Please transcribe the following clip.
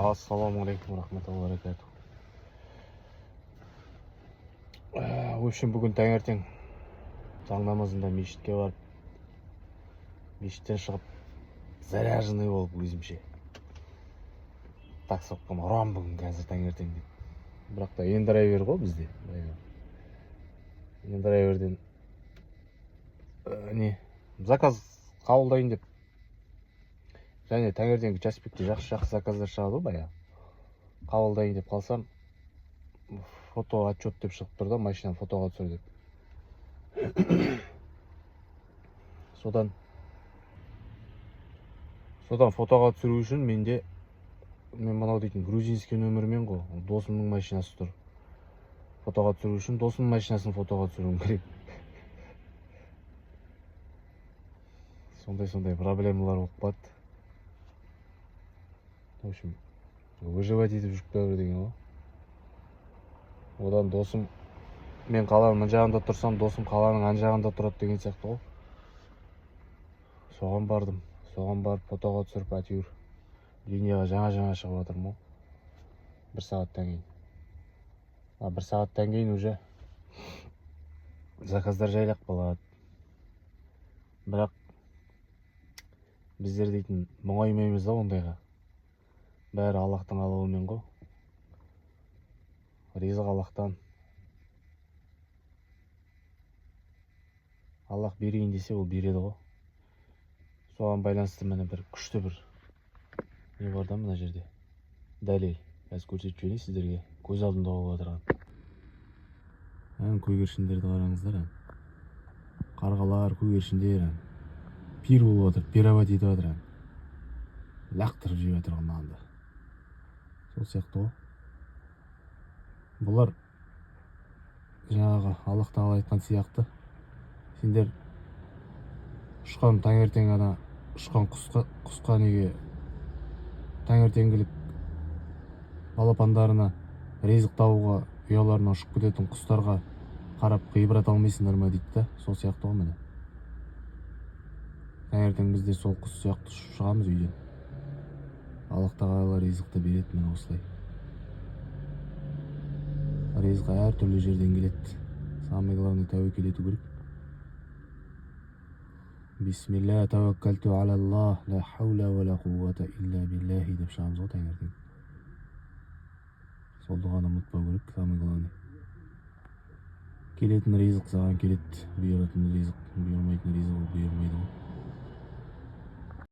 Ассаламу алейкум рахматуллахи баракату. В общем, бүгін таңертең таң намазында мешітке барып, мешіттен шығып, заряженный болып өзімше. Так соққан ұрам бүгін қазір таңертең деп. Бірақ та ендірайвер ғой бізде. Ендірайверден заказ қабылдайын деп. Және таңертеңгі часпикте жақсы заказдар шығады ғой. Қабылдайын деп қалсам, фото отчет деп шығып тұр да, машинаны фотоға түсір деп. Содан фотоға түсіру үшін мен мынау дейтін грузинский нөмірмен ғой, досымның машинасы тұр. Фотоға түсіру үшін досымның машинасын фотоға түсіруім керек. Сондай проблемалар болып қалды. В общем, выживать етіп жүріп бәрі деген ғой. Одан досым, мен қаланың мына жағында тұрсам, досым қаланың ан жағында тұрады деген сияқты ғой. Соған бардым. Соған барып фотоға түсіріп әйтеуір линияға жаңа шығып жатырмын ғой. 1 сағаттан кейін. 1 сағаттан кейін уже заказдар жайлап қалады. Бірақ біздер дейтін мұңаймаймыз да ондайға. Бәрі Аллахтың қалауымен ғой. Ризық Аллахтан. Аллах берейін десе, ол береді ғой. Соған байланысты міне бір күшті бір не бар да мына жерде. Дәлел. Қазір көрсетіп жіберейін сіздерге. Көз алдымда болып отырған. Көгершіндерді қараңыздар. Қарғалар, көгершіндер. Пир болып отыр, пировать етіп отыр. Лақтырып жеп отыр нанды. Сол сияқты ғой. Бұлар жаңағы Аллах тағала айтқан сияқты. Сендер ұшқан таңертең ана ұшқан құсқа неге таңертеңгілік балапандарына ризық табуға ұяларына ұшып кететін құстарға қарап ғибрат алмайсыңдар ма дейді да, сол сияқты ғой міне. Таңертең бізде сол құс сияқты ұшып шығамыз үйден. Аллах тағала ризықты береді міне осылай. Ризық әр түрлі жерден келеді. Самый главный тәуекел ету керек. Бисмилля тәуеккалту аля Аллах, ла хаула ва ла қуввата илля биллахи деп шығамыз ғой таңертең. Сол дұғаны ұмытпау керек, самый главный. Келетін ризық саған келеді, бұйыратын ризық, бұйырмайтын ризық ол бұйырмайды ғой.